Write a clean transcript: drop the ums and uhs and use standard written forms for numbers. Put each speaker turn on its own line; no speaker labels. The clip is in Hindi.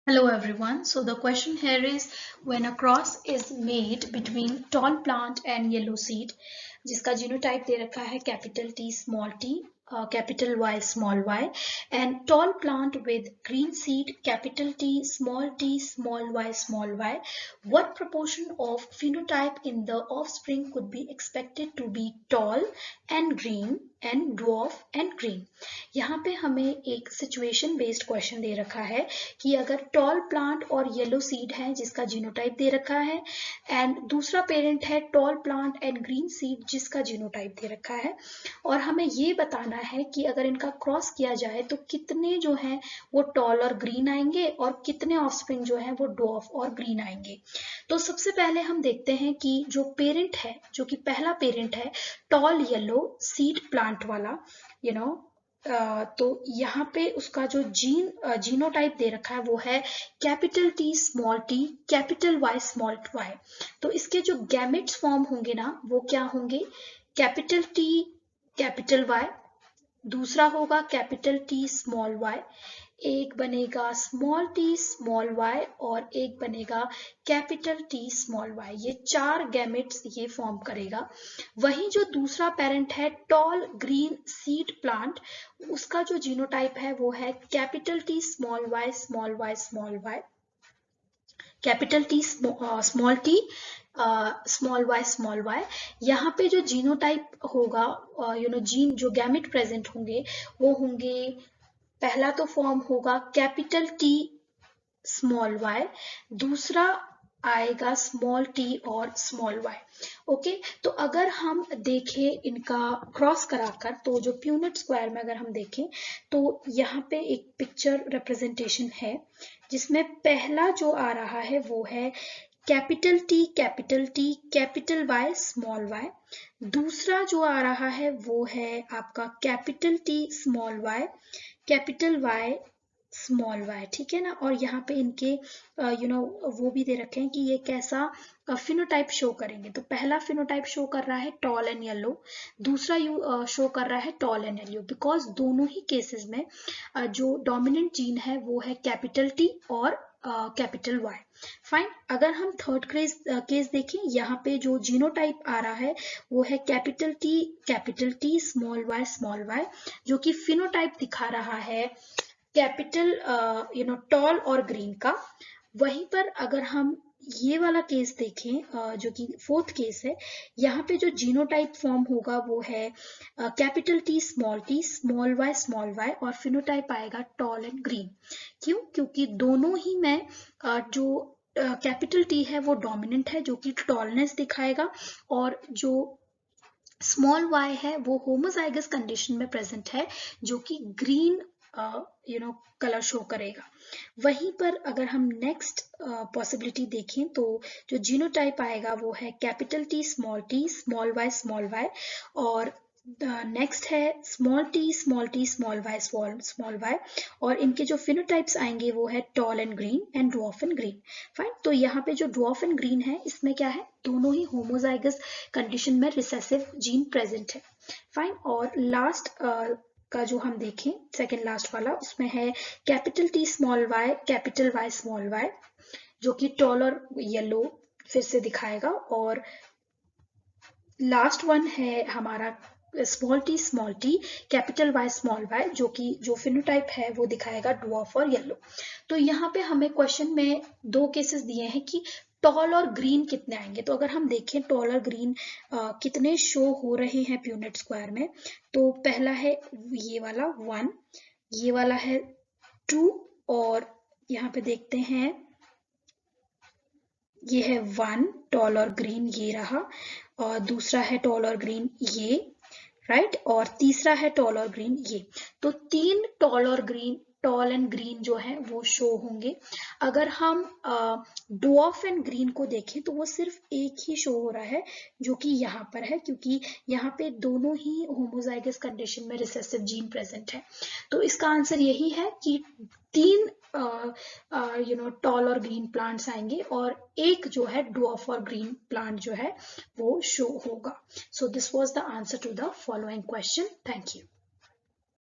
Hello everyone. So the question here is when a cross is made between tall plant and yellow seed, जिसका जीनोटाइप दे रखा है capital T small t, capital Y small y, and tall plant with green seed capital T small y small y, what proportion of phenotype in the offspring could be expected to be tall and green and dwarf and green? यहाँ पे हमें एक सिचुएशन बेस्ड क्वेश्चन दे रखा है कि अगर टॉल प्लांट और येलो सीड है जिसका जीनोटाइप दे रखा है एंड दूसरा पेरेंट है tall plant and green seed जिसका जीनोटाइप दे रखा है, और हमें ये बताना है कि अगर इनका क्रॉस किया जाए तो कितने जो हैं वो टॉल और ग्रीन आएंगे और कितने ऑफस्प्रिंग जो है वो डॉर्फ और ग्रीन आएंगे। तो सबसे पहले हम देखते हैं कि जो पेरेंट है, जो कि पहला पेरेंट है टॉल येलो सीड प्लांट वाला, तो यहाँ पे उसका जो जीनोटाइप दे रखा है वो है capital T small t capital Y small y। तो इसके जो गैमेट्स फॉर्म होंगे ना वो क्या होंगे, कैपिटल T कैपिटल Y, दूसरा होगा कैपिटल T स्मॉल y, एक बनेगा स्मॉल t स्मॉल y और एक बनेगा कैपिटल T स्मॉल y। ये चार गैमेट्स ये फॉर्म करेगा। वहीं जो दूसरा पेरेंट है टॉल ग्रीन सीड प्लांट, उसका जो जीनोटाइप है वो है capital T small y small y small y, capital T small t small y small y। यहाँ पे जो जीनोटाइप होगा, जीन जो गैमेट प्रेजेंट होंगे वो होंगे, पहला तो फॉर्म होगा कैपिटल T स्मॉल y, दूसरा आएगा स्मॉल t और स्मॉल y। ओके, तो अगर हम देखें इनका क्रॉस कराकर, तो जो प्यूनेट स्क्वायर में अगर हम देखें तो यहाँ पे एक पिक्चर रिप्रेजेंटेशन है जिसमें पहला जो आ रहा है वो है capital T capital Y small y, दूसरा जो आ रहा है वो है आपका capital T small y capital Y small y, ठीक है ना। और यहाँ पे इनके वो भी दे रखे हैं कि ये कैसा फिनोटाइप शो करेंगे। तो पहला फिनोटाइप शो कर रहा है टॉल एंड येलो, दूसरा शो कर रहा है टॉल एंड येलो, बिकॉज दोनों ही केसेस में जो डोमिनेंट जीन है वो है कैपिटल T और कैपिटल Y। फाइन, अगर हम थर्ड केस देखें, यहाँ पे जो जीनोटाइप आ रहा है वो है कैपिटल T स्मॉल y, जो कि फिनोटाइप दिखा रहा है कैपिटल टॉल और ग्रीन का। वहीं पर अगर हम ये वाला केस देखें जो कि फोर्थ केस है, यहाँ पे जो जीनोटाइप फॉर्म होगा वो है कैपिटल T स्मॉल y और फिनोटाइप आएगा टॉल एंड ग्रीन। क्यों? क्योंकि दोनों ही में जो कैपिटल T है वो डोमिनेंट है जो कि टॉलनेस दिखाएगा, और जो स्मॉल y है वो होमोजाइगस कंडीशन में प्रेजेंट है जो कि ग्रीन कलर शो करेगा। वहीं पर अगर हम नेक्स्ट पॉसिबिलिटी देखें तो जो जीनोटाइप आएगा वो है कैपिटल T स्मॉल y, और नेक्स्ट है स्मॉल t स्मॉल y, और इनके जो फिनोटाइप्स आएंगे वो है tall and green and dwarf and green. Fine, तो यहाँ पे जो ड्वार्फ एंड ग्रीन है इसमें क्या है, दोनों ही होमोजाइगस कंडीशन में रिसेसिव जीन प्रेजेंट है। फाइन, और लास्ट का जो हम देखें सेकेंड लास्ट वाला, उसमें है capital T small y capital Y small y, जो कि टॉल और येलो फिर से दिखाएगा, और लास्ट वन है हमारा small t capital Y small y, जो कि जो फिनोटाइप है वो दिखाएगा ड्वार्फ और येलो। तो यहाँ पे हमें क्वेश्चन में दो केसेस दिए हैं कि टॉल और ग्रीन कितने आएंगे। तो अगर हम देखें टॉल और ग्रीन कितने शो हो रहे हैं प्यूनेट स्क्वायर में, तो पहला है ये वाला 1, ये वाला है 2, और यहाँ पे देखते हैं ये है 1 टॉल और ग्रीन, ये रहा, और दूसरा है टॉल और ग्रीन ये, राइट, और तीसरा है टॉल और ग्रीन ये। तो 3 टॉल एंड ग्रीन जो है वो शो होंगे। अगर हम ड्वार्फ एंड ग्रीन को देखें तो वो सिर्फ एक ही शो हो रहा है जो कि यहाँ पर है, क्योंकि यहाँ पे दोनों ही होमोजाइगस कंडीशन में रिसेसिव जीन प्रेजेंट है। तो इसका आंसर यही है कि 3 टॉल और ग्रीन प्लांट्स आएंगे और एक जो है ड्वार्फ और ग्रीन प्लांट जो है वो शो होगा। So this was the answer to the following question. Thank you.